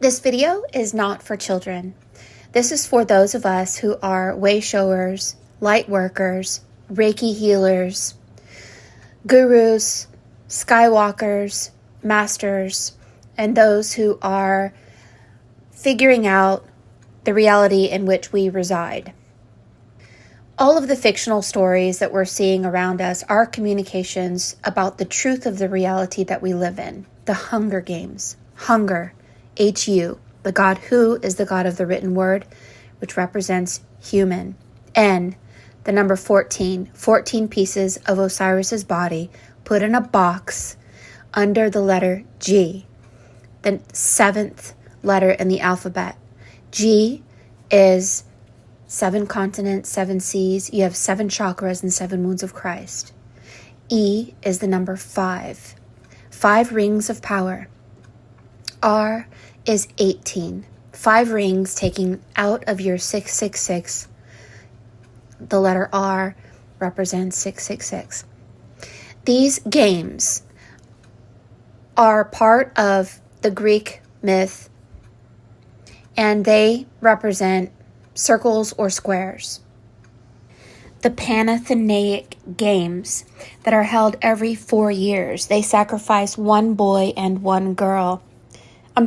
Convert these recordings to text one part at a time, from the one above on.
This video is not for children. This is for those of us who are way showers, light workers, Reiki healers, gurus, skywalkers, masters, and those who are figuring out the reality in which we reside. All of the fictional stories that we're seeing around us are communications about the truth of the reality that we live in. The Hunger Games. Hunger. H-U. The God Who is the God of the written word, which represents human. N. The number 14. 14 pieces of Osiris's body put in a box under the letter G. The 7th letter in the alphabet. G is 7 continents, 7 seas. You have 7 chakras and 7 wounds of Christ. E is the number 5. 5 rings of power. R is 18. 5 rings taking out of your 666. The letter R represents 666. These games are part of the Greek myth, and they represent circles or squares. The Panathenaic Games that are held every 4 years. They sacrifice 1 boy and 1 girl.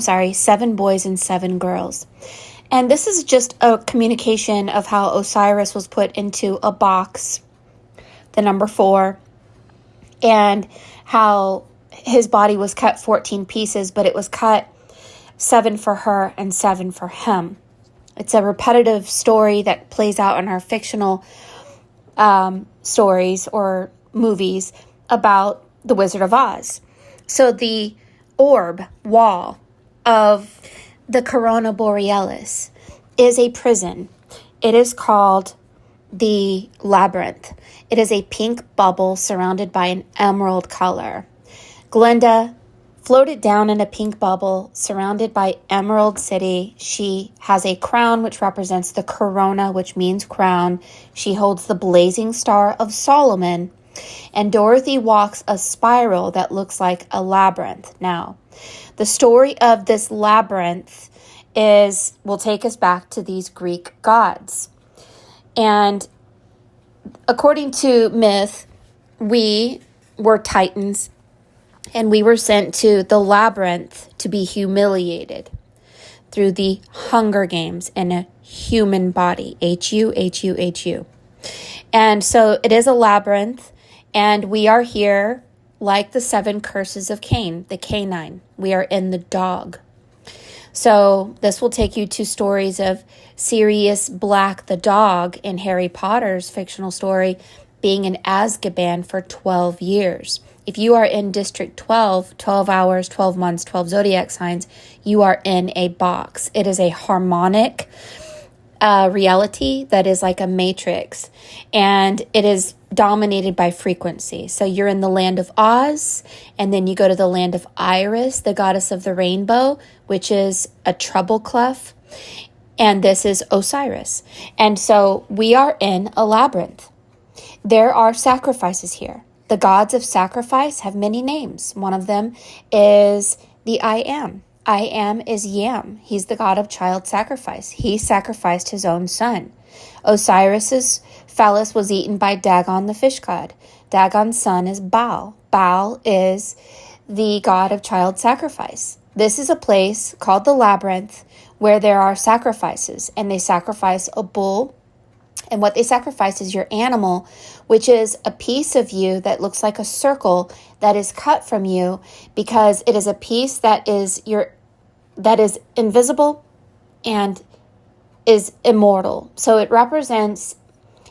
7 boys and 7 girls. And this is just a communication of how Osiris was put into a box, the number 4, and how his body was cut 14 pieces, but it was cut 7 for her and 7 for him. It's a repetitive story that plays out in our fictional stories or movies about the Wizard of Oz. So the orb wall of the Corona Borealis is a prison. It is called the Labyrinth. It is a pink bubble surrounded by an emerald color. Glinda floated down in a pink bubble surrounded by Emerald City. She has a crown which represents the corona, which means crown. She holds the blazing star of Solomon. And Dorothy walks a spiral that looks like a labyrinth. Now, the story of this labyrinth will take us back to these Greek gods. And according to myth, we were titans and we were sent to the labyrinth to be humiliated through the Hunger Games in a human body. H-U, H-U, H-U. And so it is a labyrinth, and we are here like the 7 curses of Cain, the canine. We are in the dog. So this will take you to stories of Sirius Black the dog in Harry Potter's fictional story being in Azkaban for 12 years. If you are in District 12, 12 hours, 12 months, 12 zodiac signs, you are in a box. It is a harmonic reality that is like a matrix, and it is dominated by frequency. So you're in the land of Oz, and then you go to the land of Iris, the goddess of the rainbow, which is a treble clef, and this is Osiris. And so we are in a labyrinth. There are sacrifices here. The gods of sacrifice have many names. One of them is the I Am. I Am is Yam. He's the god of child sacrifice. He sacrificed his own son. Osiris's phallus was eaten by Dagon, the fish god. Dagon's son is Baal. Baal is the god of child sacrifice. This is a place called the Labyrinth where there are sacrifices, and they sacrifice a bull. And what they sacrifice is your animal, which is a piece of you that looks like a circle that is cut from you, because it is a piece that is invisible and is immortal. So it represents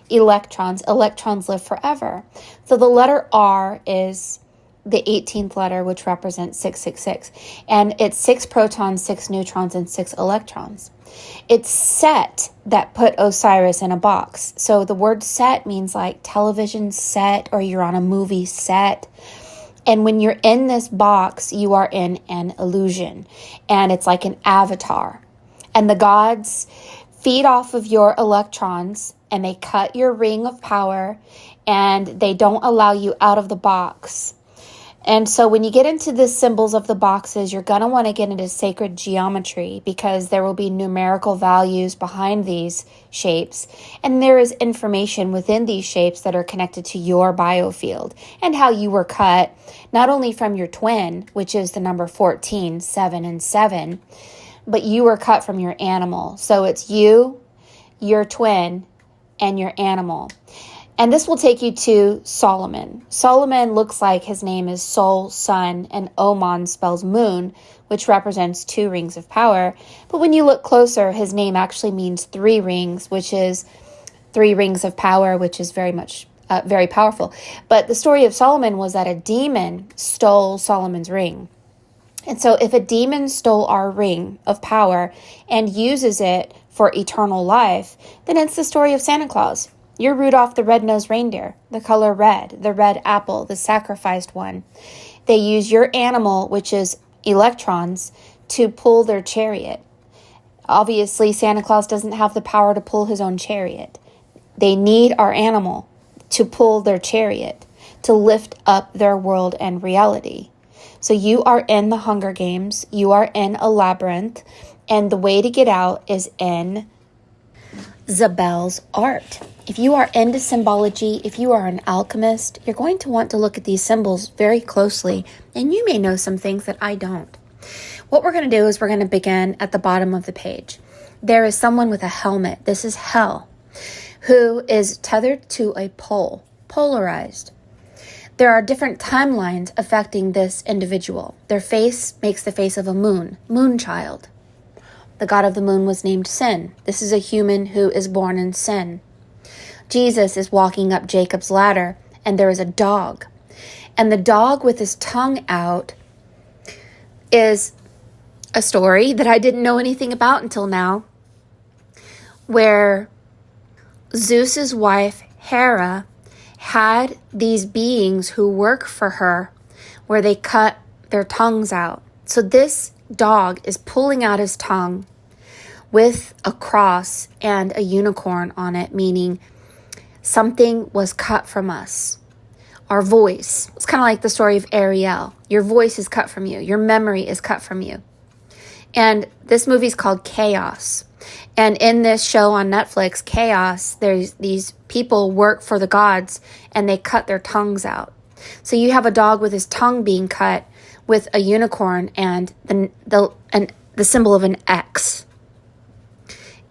electrons. Electrons live forever. So the letter R is the 18th letter, which represents 666. And it's 6 protons, 6 neutrons, and 6 electrons. It's Set that put Osiris in a box. So the word set means like television set, or you're on a movie set. And when you're in this box, you are in an illusion. And it's like an avatar. And the gods feed off of your electrons, and they cut your ring of power, and they don't allow you out of the box. And so when you get into the symbols of the boxes, you're going to want to get into sacred geometry because there will be numerical values behind these shapes. And there is information within these shapes that are connected to your biofield and how you were cut, not only from your twin, which is the number 14, 7, and 7, but you were cut from your animal. So it's you, your twin, and your animal. And this will take you to Solomon. Solomon looks like his name is Sol, Sun, and Oman spells moon, which represents 2 rings of power. But when you look closer, his name actually means 3 rings, which is 3 rings of power, which is very powerful. But the story of Solomon was that a demon stole Solomon's ring. And so if a demon stole our ring of power and uses it for eternal life, then it's the story of Santa Claus. You're Rudolph the red-nosed reindeer, the color red, the red apple, the sacrificed one. They use your animal, which is electrons, to pull their chariot. Obviously, Santa Claus doesn't have the power to pull his own chariot. They need our animal to pull their chariot, to lift up their world and reality. So you are in the Hunger Games, you are in a labyrinth, and the way to get out is in Zabel's art. If you are into symbology, if you are an alchemist, you're going to want to look at these symbols very closely, and you may know some things that I don't. What we're going to do is we're going to begin at the bottom of the page. There is someone with a helmet. This is Hel, who is tethered to a pole, polarized. There are different timelines affecting this individual. Their face makes the face of a moon child. The god of the moon was named Sin. This is a human who is born in sin. Jesus is walking up Jacob's ladder, and there is a dog. And the dog with his tongue out is a story that I didn't know anything about until now, where Zeus's wife, Hera, had these beings who work for her, where they cut their tongues out. So this dog is pulling out his tongue with a cross and a unicorn on it, meaning something was cut from us. Our voice. It's kind of like the story of Ariel. Your voice is cut from you. Your memory is cut from you. And this movie is called Chaos. And in this show on Netflix, Chaos, there's these people work for the gods and they cut their tongues out. So you have a dog with his tongue being cut with a unicorn and the symbol of an X.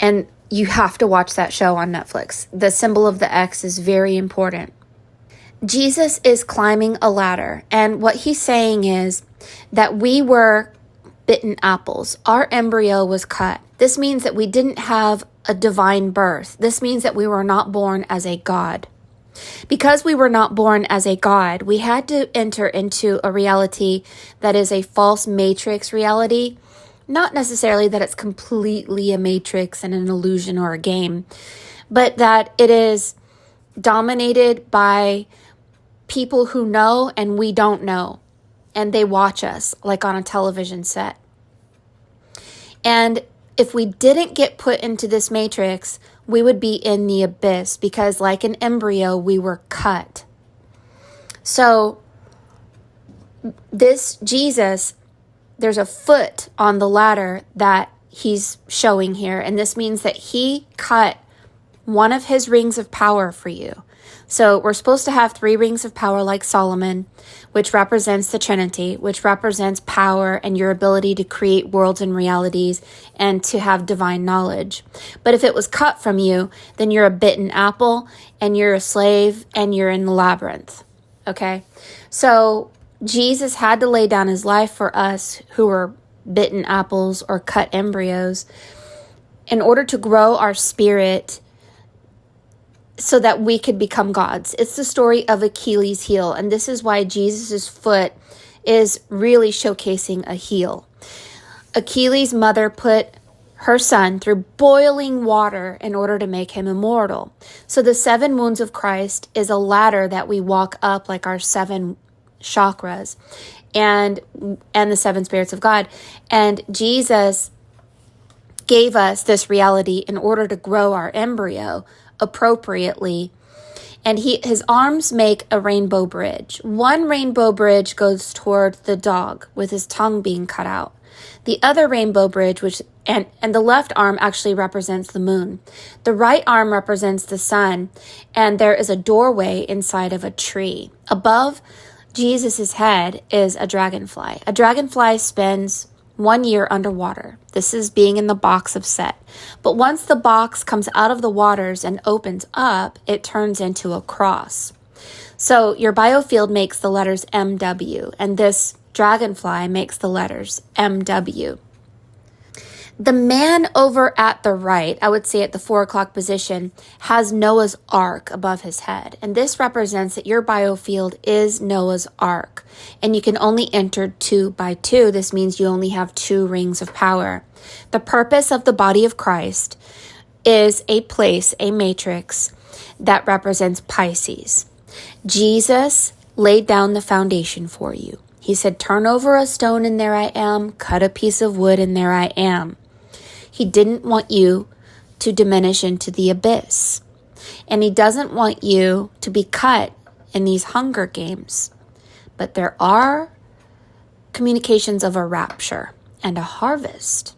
And you have to watch that show on Netflix. The symbol of the X is very important. Jesus is climbing a ladder, and what he's saying is that we were bitten apples. Our embryo was cut. This means that we didn't have a divine birth. This means that we were not born as a god. Because we were not born as a god, we had to enter into a reality that is a false matrix reality. Not necessarily that it's completely a matrix and an illusion or a game, but that it is dominated by people who know and we don't know, and they watch us like on a television set. And if we didn't get put into this matrix, we would be in the abyss because like an embryo, we were cut. So this Jesus, there's a foot on the ladder that he's showing here, and this means that he cut one of his rings of power for you. So we're supposed to have 3 rings of power like Solomon, which represents the Trinity, which represents power and your ability to create worlds and realities and to have divine knowledge. But if it was cut from you, then you're a bitten apple and you're a slave and you're in the labyrinth. Okay? So Jesus had to lay down his life for us who were bitten apples or cut embryos in order to grow our spirit so that we could become gods. It's the story of Achilles' heel, and this is why Jesus' foot is really showcasing a heel. Achilles' mother put her son through boiling water in order to make him immortal. So the 7 wounds of Christ is a ladder that we walk up like our 7 chakras and the 7 spirits of God. And Jesus gave us this reality in order to grow our embryo appropriately And his arms make a rainbow bridge. One rainbow bridge goes toward the dog with his tongue being cut out. The other rainbow bridge, and the left arm actually represents the moon. The right arm represents the sun, and there is a doorway inside of a tree. Above Jesus' head is a dragonfly. A dragonfly spends 1 year underwater. This is being in the box of Set. But once the box comes out of the waters and opens up, it turns into a cross. So your biofield makes the letters MW, and this dragonfly makes the letters MW. The man over at the right, I would say at the 4 o'clock position, has Noah's Ark above his head. And this represents that your biofield is Noah's Ark. And you can only enter 2 by 2. This means you only have 2 rings of power. The purpose of the body of Christ is a place, a matrix, that represents Pisces. Jesus laid down the foundation for you. He said, turn over a stone and there I am, cut a piece of wood and there I am. He didn't want you to diminish into the abyss. And he doesn't want you to be cut in these Hunger Games. But there are communications of a rapture and a harvest.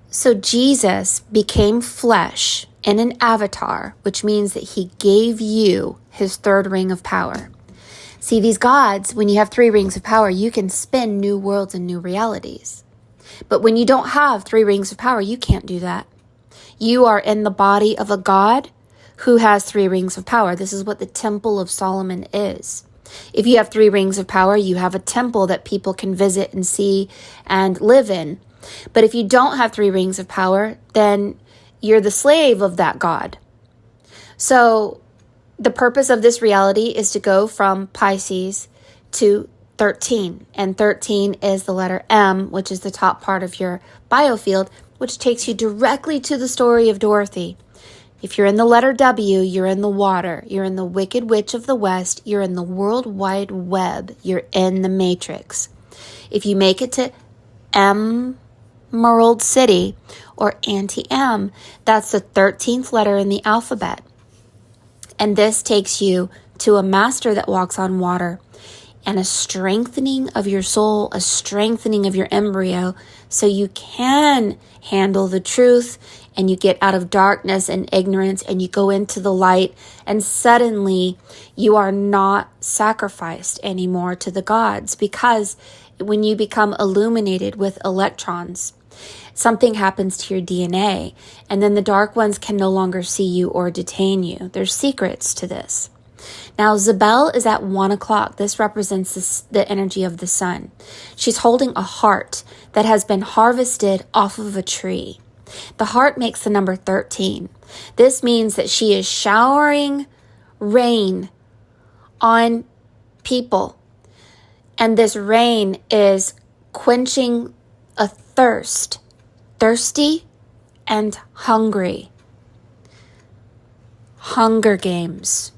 So Jesus became flesh in an avatar, which means that he gave you his 3rd ring of power. See, these gods, when you have 3 rings of power, you can spin new worlds and new realities. But when you don't have 3 rings of power, you can't do that. You are in the body of a god who has 3 rings of power. This is what the Temple of Solomon is. If you have 3 rings of power, you have a temple that people can visit and see and live in. But if you don't have 3 rings of power, then you're the slave of that god. So the purpose of this reality is to go from Pisces to 13. And 13 is the letter M, which is the top part of your biofield, which takes you directly to the story of Dorothy. If you're in the letter W, you're in the water. You're in the Wicked Witch of the West. You're in the World Wide Web. You're in the Matrix. If you make it to Emerald City or Anti-M, that's the 13th letter in the alphabet. And this takes you to a master that walks on water and a strengthening of your soul, a strengthening of your embryo so you can handle the truth and you get out of darkness and ignorance and you go into the light and suddenly you are not sacrificed anymore to the gods, because when you become illuminated with electrons, something happens to your DNA and then the dark ones can no longer see you or detain you. There's secrets to this. Now, Zabel is at 1 o'clock. This represents the energy of the sun. She's holding a heart that has been harvested off of a tree. The heart makes the number 13. This means that she is showering rain on people. And this rain is quenching a thirst. Thirsty and hungry. Hunger Games.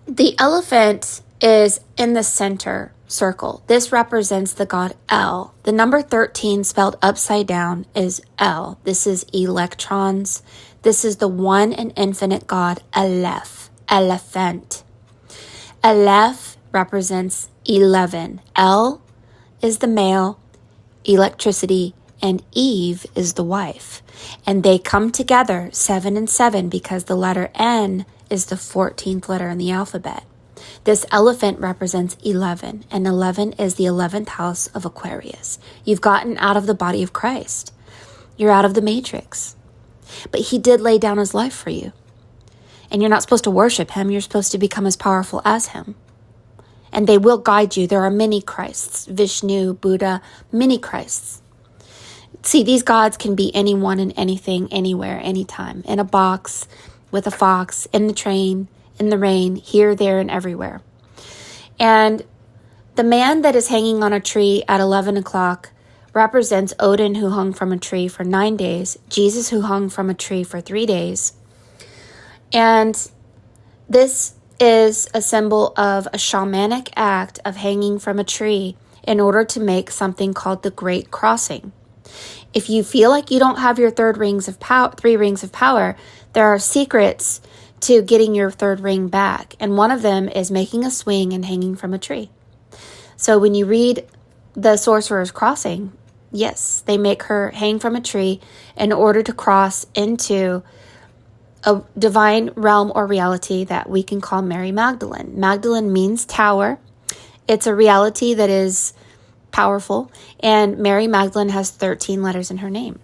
The elephant is in the center circle. This represents the god El. The number 13 spelled upside down is El. This is electrons. This is the one and infinite god Aleph, elephant. Aleph represents 11. El is the male, electricity, and Eve is the wife. And they come together 7 and 7 because the letter N is the 14th letter in the alphabet. This elephant represents 11, and 11 is the 11th house of Aquarius. You've gotten out of the body of Christ. You're out of the matrix. But he did lay down his life for you. And you're not supposed to worship him. You're supposed to become as powerful as him. And they will guide you. There are many Christs, Vishnu, Buddha, many Christs. See, these gods can be anyone and anything, anywhere, anytime, in a box, with a fox, in the train, in the rain, here, there, and everywhere. And the man that is hanging on a tree at 11 o'clock represents Odin, who hung from a tree for 9 days, Jesus, who hung from a tree for 3 days. And this is a symbol of a shamanic act of hanging from a tree in order to make something called the Great Crossing. If you feel like you don't have your 3 rings of power, there are secrets to getting your third ring back. And one of them is making a swing and hanging from a tree. So when you read the Sorcerer's Crossing, yes, they make her hang from a tree in order to cross into a divine realm or reality that we can call Mary Magdalene. Magdalene means tower. It's a reality that is powerful, and Mary Magdalene has 13 letters in her name.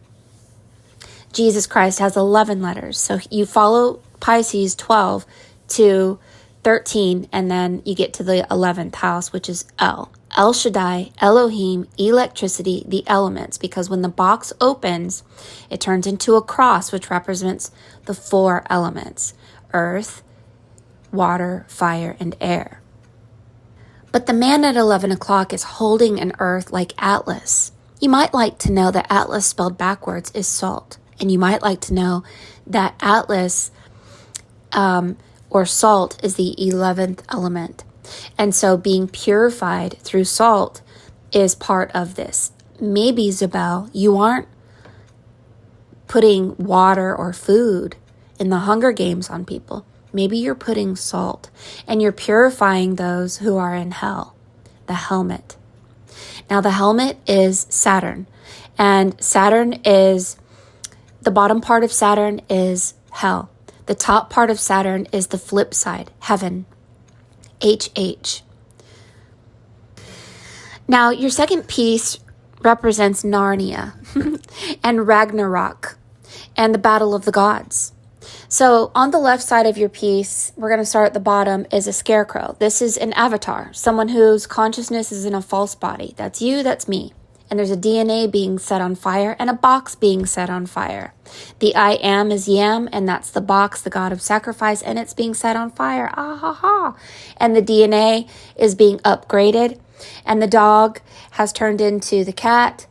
Jesus Christ has 11 letters. So you follow Pisces 12 to 13, and then you get to the 11th house, which is El. El Shaddai, Elohim, electricity, the elements, because when the box opens, it turns into a cross, which represents the 4 elements: earth, water, fire, and air. But the man at 11 o'clock is holding an earth like Atlas. You might like to know that Atlas spelled backwards is salt. And you might like to know that Atlas or salt is the 11th element. And so being purified through salt is part of this. Maybe, Zabel, you aren't putting water or food in the Hunger Games on people. Maybe you're putting salt, and you're purifying those who are in hell. The helmet. Now, the helmet is Saturn, and Saturn is, the bottom part of Saturn is hell. The top part of Saturn is the flip side, heaven. HH. Now, your second piece represents Narnia and Ragnarok and the battle of the gods. So on the left side of your piece, we're going to start at the bottom, is a scarecrow. This is an avatar, someone whose consciousness is in a false body. That's you, that's me. And there's a DNA being set on fire and a box being set on fire. The I am is Yam, and that's the box, the god of sacrifice, and it's being set on fire. Ah ha ha. And the DNA is being upgraded, and the dog has turned into the cat,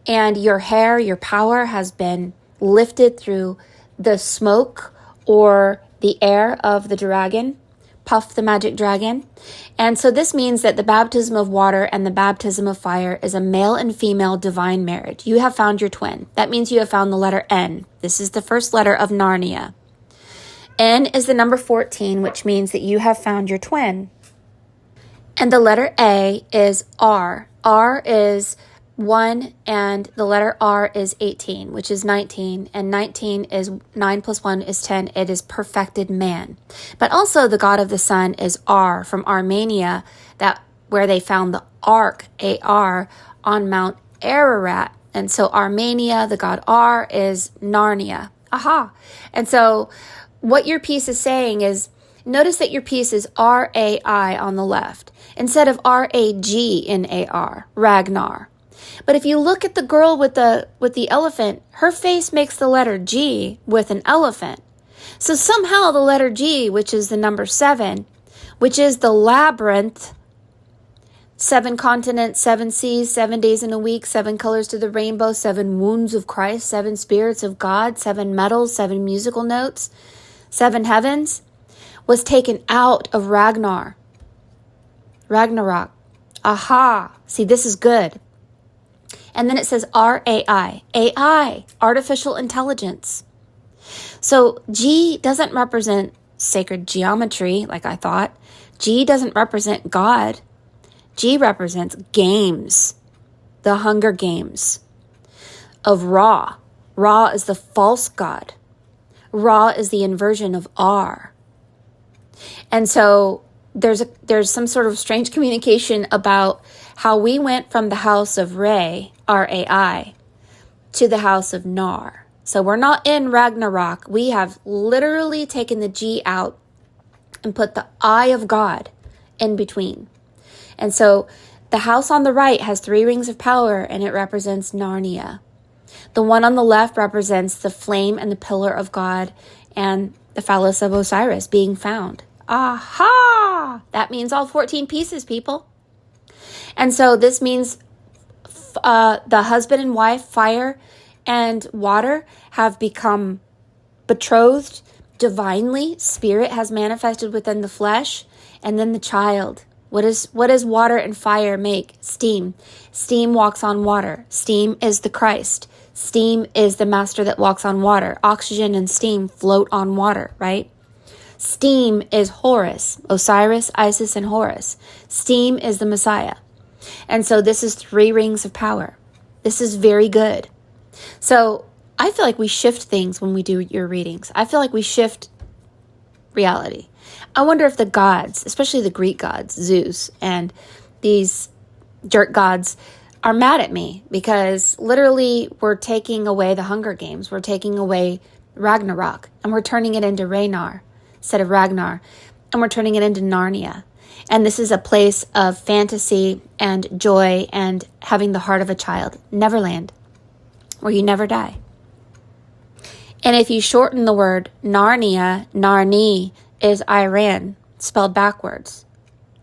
and your hair, your power has been lifted through the smoke or the air of the dragon, Puff the magic dragon. And so this means that the baptism of water and the baptism of fire is a male and female divine marriage. You have found your twin. That means you have found the letter N. This is the first letter of Narnia. N is the number 14, which means that you have found your twin. And the letter A is R. R is 1, and the letter R is 18, which is 19, and 19 is 9 plus 1 is 10. It is perfected man. But also the god of the sun is R from Armenia, that where they found the Ark, A-R, on Mount Ararat. And so Armenia, the god R, is Narnia. Aha. And so what your piece is saying is, notice that your piece is R-A-I on the left, instead of R-A-G in A-R, Ragnar. But if you look at the girl with the elephant, her face makes the letter G with an elephant. So somehow the letter G, which is the number 7, which is the labyrinth, 7 continents, 7 seas, 7 days in a week, 7 colors to the rainbow, 7 wounds of Christ, 7 spirits of God, 7 metals, 7 musical notes, 7 heavens, was taken out of Ragnarok. Aha. See, this is good. And then it says R-A-I. AI, artificial intelligence. So G doesn't represent sacred geometry, like I thought. G doesn't represent God. G represents games, the Hunger Games of Ra. Ra is the false god. Ra is the inversion of R. And so there's some sort of strange communication about how we went from the house of Re, R-A-I, to the house of Nar. So we're not in Ragnarok. We have literally taken the G out and put the I of God in between. And so the house on the right has 3 rings of power, and it represents Narnia. The one on the left represents the flame and the pillar of God and the phallus of Osiris being found. Aha! That means all 14 pieces, people. And so this means the husband and wife, fire and water, have become betrothed divinely. Spirit has manifested within the flesh. And then the child. What does water and fire make? Steam. Steam walks on water. Steam is the Christ. Steam is the master that walks on water. Oxygen and steam float on water, right? Steam is Horus, Osiris, Isis, and Horus. Steam is the Messiah. And so this is 3 rings of power. This is very good. So I feel like we shift things when we do your readings. I feel like we shift reality. I wonder if the gods, especially the Greek gods, Zeus, and these jerk gods, are mad at me because literally we're taking away the Hunger Games. We're taking away Ragnarok, and we're turning it into Ragnar instead of Ragnar, and we're turning it into Narnia. And this is a place of fantasy and joy and having the heart of a child, Neverland, where you never die. And if you shorten the word Narnia, Narni is Iran, spelled backwards.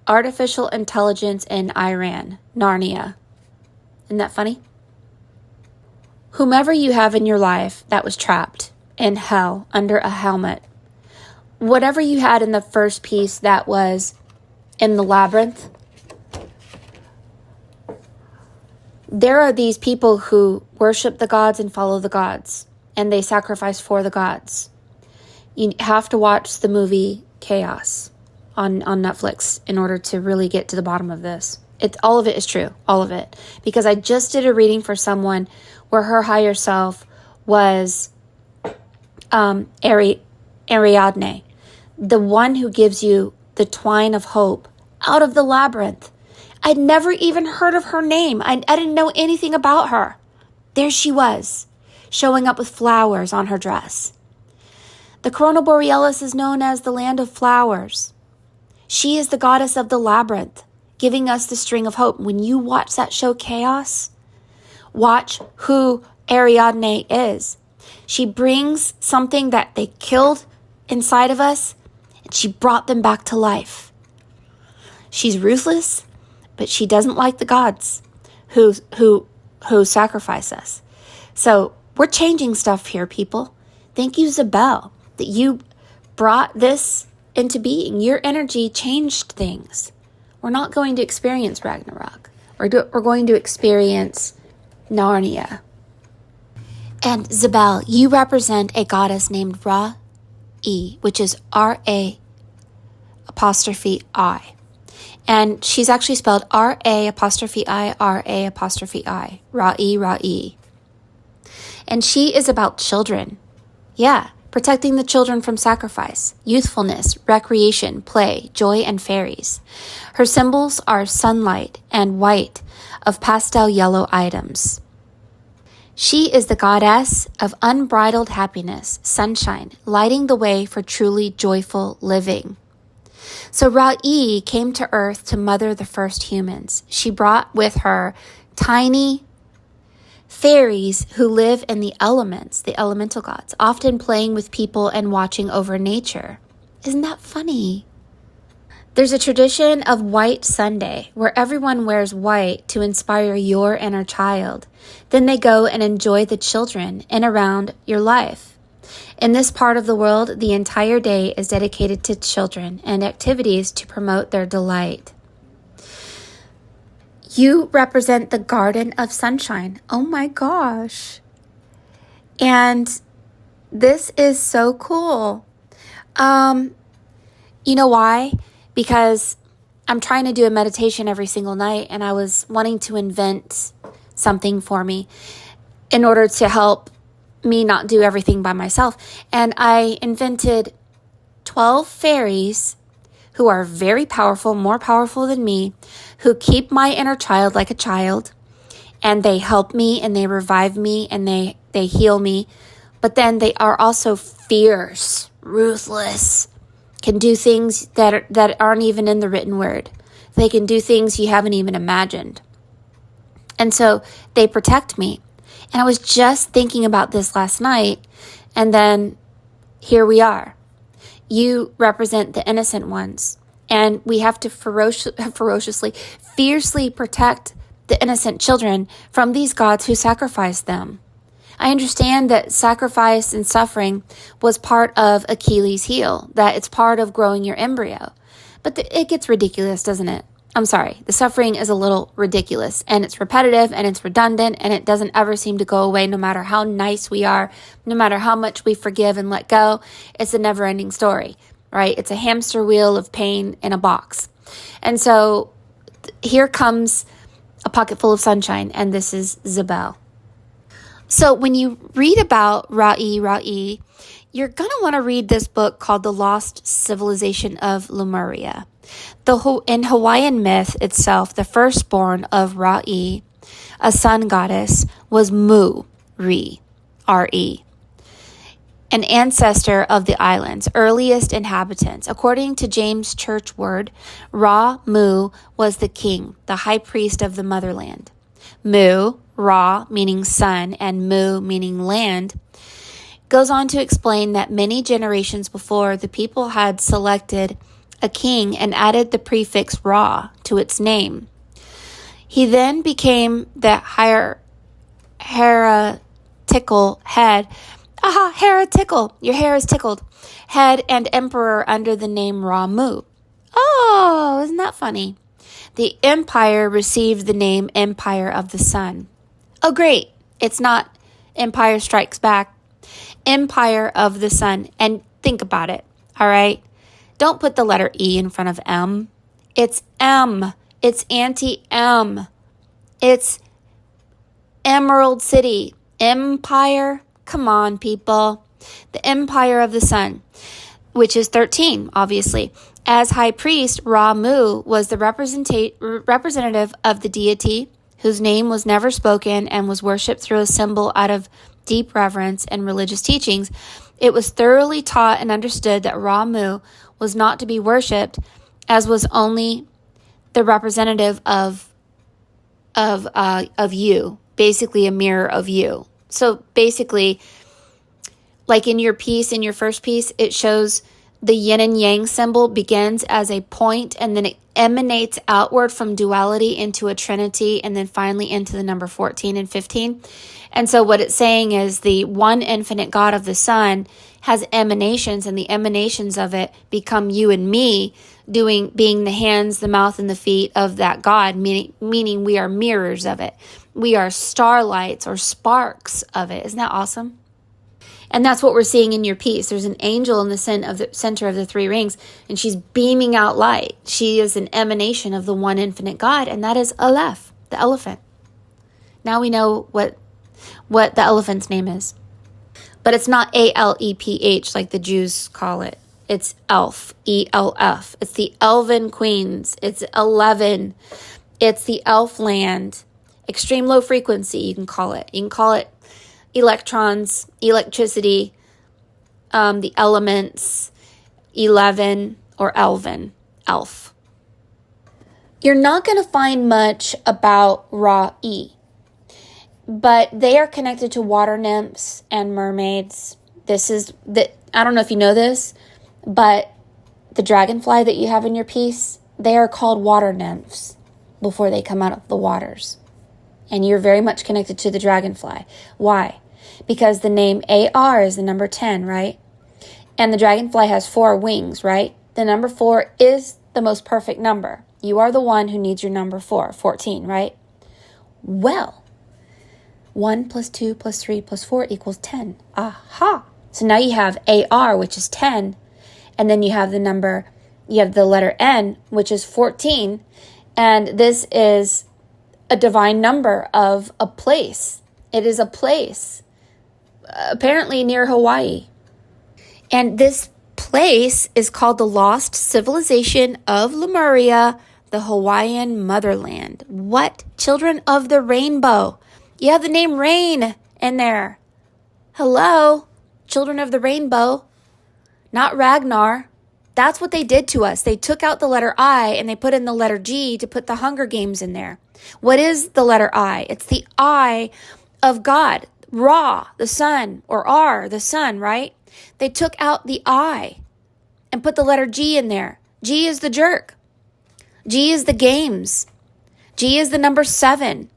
Artificial intelligence in Iran, Narnia. Isn't that funny? Whomever you have in your life that was trapped in hell under a helmet, whatever you had in the first piece that was in the labyrinth, there are these people who worship the gods and follow the gods, and they sacrifice for the gods. You have to watch the movie Chaos on Netflix in order to really get to the bottom of this. All of it is true, all of it. Because I just did a reading for someone where her higher self was Ariadne, the one who gives you the twine of hope out of the labyrinth. I'd never even heard of her name. I didn't know anything about her. There she was, showing up with flowers on her dress. The Corona Borealis is known as the land of flowers. She is the goddess of the labyrinth, giving us the string of hope. When you watch that show Chaos, watch who Ariadne is. She brings something that they killed inside of us, and she brought them back to life. She's ruthless, but she doesn't like the gods who sacrifice us. So we're changing stuff here, people. Thank you, Zabel, that you brought this into being. Your energy changed things. We're not going to experience Ragnarok. We're going to experience Narnia. And Zabel, you represent a goddess named Ra-E, which is R-A apostrophe I. And she's actually spelled R-A apostrophe I, R-A apostrophe I. Ra-E, Ra-E. And she is about children. Yeah, protecting the children from sacrifice, youthfulness, recreation, play, joy, and fairies. Her symbols are sunlight and white of pastel yellow items. She is the goddess of unbridled happiness, sunshine, lighting the way for truly joyful living. So Ra-E came to Earth to mother the first humans. She brought with her tiny fairies who live in the elements, the elemental gods, often playing with people and watching over nature. Isn't that funny? There's a tradition of White Sunday where everyone wears white to inspire your inner child. Then they go and enjoy the children in around your life. In this part of the world, the entire day is dedicated to children and activities to promote their delight. You represent the Garden of Sunshine. Oh my gosh. And this is so cool. You know why? Because I'm trying to do a meditation every single night, and I was wanting to invent something for me in order to help me not do everything by myself. And I invented 12 fairies who are very powerful, more powerful than me, who keep my inner child like a child, and they help me and they revive me and they heal me. But then they are also fierce, ruthless, can do things that aren't even in the written word. They can do things you haven't even imagined. And so they protect me. And I was just thinking about this last night, and then here we are. You represent the innocent ones, and we have to ferociously, fiercely protect the innocent children from these gods who sacrifice them. I understand that sacrifice and suffering was part of Achilles' heel, that it's part of growing your embryo. But it gets ridiculous, doesn't it? I'm sorry, the suffering is a little ridiculous, and it's repetitive, and it's redundant, and it doesn't ever seem to go away no matter how nice we are, no matter how much we forgive and let go. It's a never-ending story. right? It's a hamster wheel of pain in a box. And so here comes a pocket full of sunshine, and this is Zabel. So when you read about Ra'i, you're going to want to read this book called The Lost Civilization of Lemuria. In Hawaiian myth itself, the firstborn of Ra'i, a sun goddess, was Mu-Ri, R-E, an ancestor of the island's earliest inhabitants. According to James Churchward, Ra-Mu was the king, the high priest of the motherland. Mu, Ra meaning sun, and Mu meaning land, goes on to explain that many generations before, the people had selected a king and added the prefix Ra to its name. He then became the heretical head. Aha, heretical. Your hair is tickled. Head and emperor under the name Ra-Mu. Oh, isn't that funny? The empire received the name Empire of the Sun. Oh, great. It's not Empire Strikes Back. Empire of the Sun. And think about it, all right? Don't put the letter E in front of M. It's M. It's anti-M. It's Emerald City. Empire. Come on, people. The Empire of the Sun, which is 13, obviously. As high priest, Ra-Mu was the representative of the deity, whose name was never spoken and was worshipped through a symbol out of deep reverence and religious teachings. It was thoroughly taught and understood that Ra-Mu was not to be worshipped, as was only the representative of you, basically a mirror of you. So basically, like in your piece, in your first piece, it shows the yin and yang symbol begins as a point, and then it emanates outward from duality into a trinity, and then finally into the number 14 and 15. And so what it's saying is the one infinite God of the sun has emanations, and the emanations of it become you and me, being the hands, the mouth, and the feet of that God, meaning we are mirrors of it. We are starlights or sparks of it. Isn't that awesome? And that's what we're seeing in your piece. There's an angel in the center of the three rings, and she's beaming out light. She is an emanation of the one infinite God, and that is Aleph, the elephant. Now we know what the elephant's name is. But it's not A-L-E-P-H like the Jews call it. It's Elf, E-L-F. It's the Elven Queens. It's 11. It's the Elf land. Extreme low frequency, you can call it. You can call it electrons, electricity, the elements, 11, or Elven, Elf. You're not going to find much about Ra-E, but they are connected to water nymphs and mermaids. I don't know if you know this, but the dragonfly that you have in your piece, they are called water nymphs before they come out of the waters. And you're very much connected to the dragonfly. Why? Because the name AR is the number 10, right? And the dragonfly has 4 wings, right? The number 4 is the most perfect number. You are the one who needs your number 4, 14, right? Well, 1 plus 2 plus 3 plus 4 equals 10. Aha! So now you have AR, which is 10, and then you have the letter N, which is 14, and this is a divine number of a place. It is a place, apparently near Hawaii. And this place is called the Lost Civilization of Lemuria, the Hawaiian motherland. What? Children of the Rainbow. You have the name Rain in there. Hello? Children of the Rainbow. Not Ragnar. That's what they did to us. They took out the letter I and they put in the letter G to put the Hunger Games in there. What is the letter I? It's the I of God. Ra, the sun, or R, the sun, right? They took out the I and put the letter G in there. G is the jerk. G is the games. G is the number 7.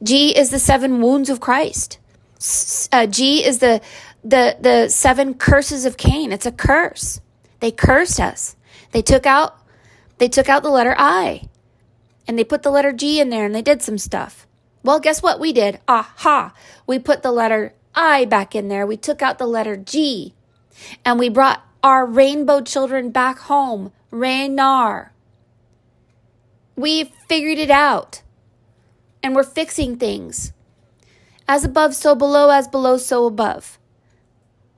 G is the 7 wounds of Christ. G is the 7 curses of Cain. It's a curse. They cursed us. They took out the letter I, and they put the letter G in there, and they did some stuff. Well, guess what we did? Aha! We put the letter I back in there. We took out the letter G, and we brought our rainbow children back home, Raynar. We've figured it out, and we're fixing things. As above, so below, as below, so above.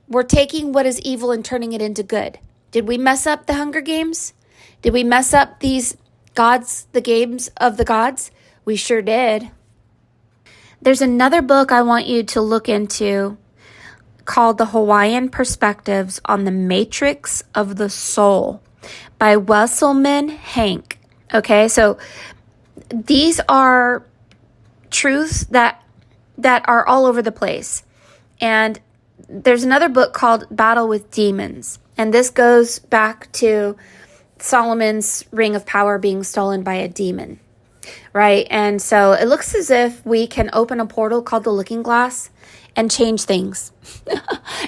We're taking what is evil and turning it into good. Did we mess up the Hunger Games? Did we mess up these gods, the games of the gods? We sure did. There's another book I want you to look into called The Hawaiian Perspectives on the Matrix of the Soul by Wesselman Hank. Okay, so these are truths that are all over the place. And there's another book called Battle with Demons. And this goes back to Solomon's ring of power being stolen by a demon, right? And so it looks as if we can open a portal called the Looking Glass and change things.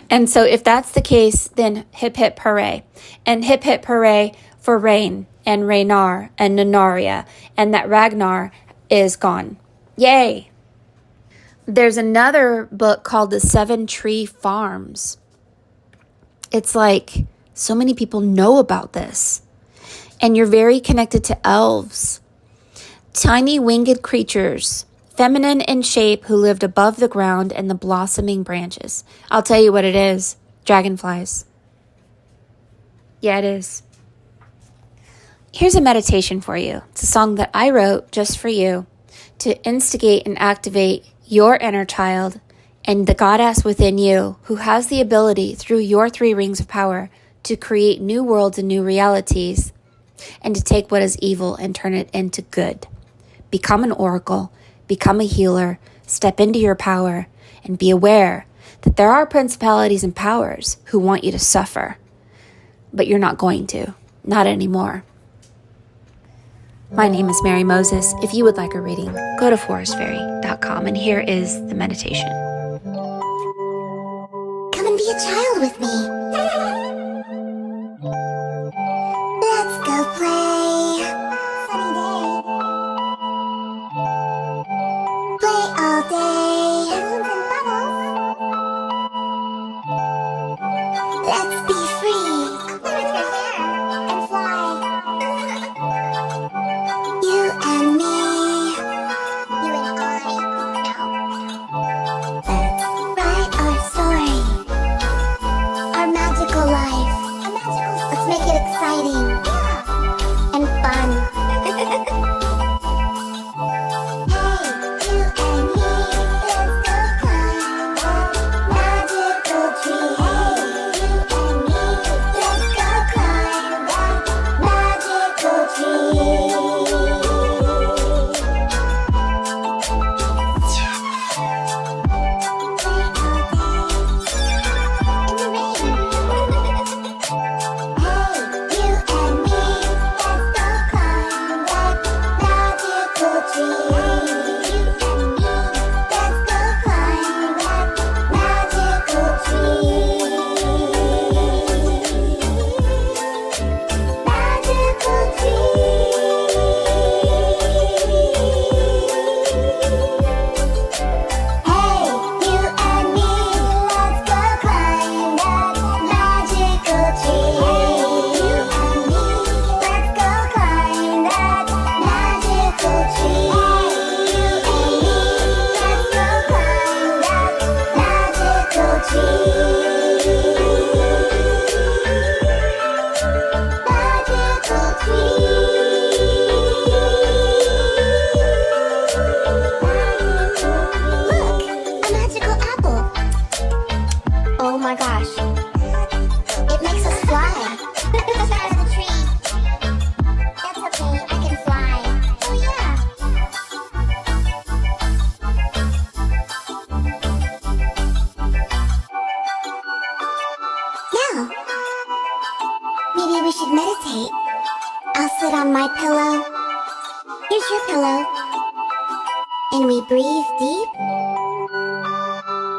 And so if that's the case, then hip hip hooray. And hip hip hooray for rain and Raynar and Nanaria, and that Ragnar is gone. Yay! There's another book called The Seven Tree Farms. It's like so many people know about this. And you're very connected to elves. Tiny winged creatures, feminine in shape, who lived above the ground and the blossoming branches. I'll tell you what it is. Dragonflies. Yeah, it is. Here's a meditation for you. It's a song that I wrote just for you to instigate and activate your inner child and the goddess within you, who has the ability through your 3 rings of power to create new worlds and new realities, and to take what is evil and turn it into good. Become an oracle, become a healer, step into your power, and be aware that there are principalities and powers who want you to suffer, but you're not going to, not anymore. My name is Mary Moses. If you would like a reading, go to forestfairy.com, and here is the meditation. Come and be a child with me. Let's go play. Sunny day. Play all day. Balloons and bubbles. Let's be free. With your hair and fly. You and me. You and I. Now. Let's write our story. Our magical life. Let's make it exciting and fun. Hey, you and me, let's go climb that magical tree. Hey, you and me, let's go climb that magical tree. Oh my gosh. It makes us fly. Just out of the tree. That's okay, I can fly. Oh yeah. Now, maybe we should meditate. I'll sit on my pillow. Here's your pillow. And we breathe deep.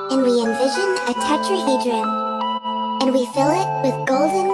And we envision a tetrahedron, and we fill it with golden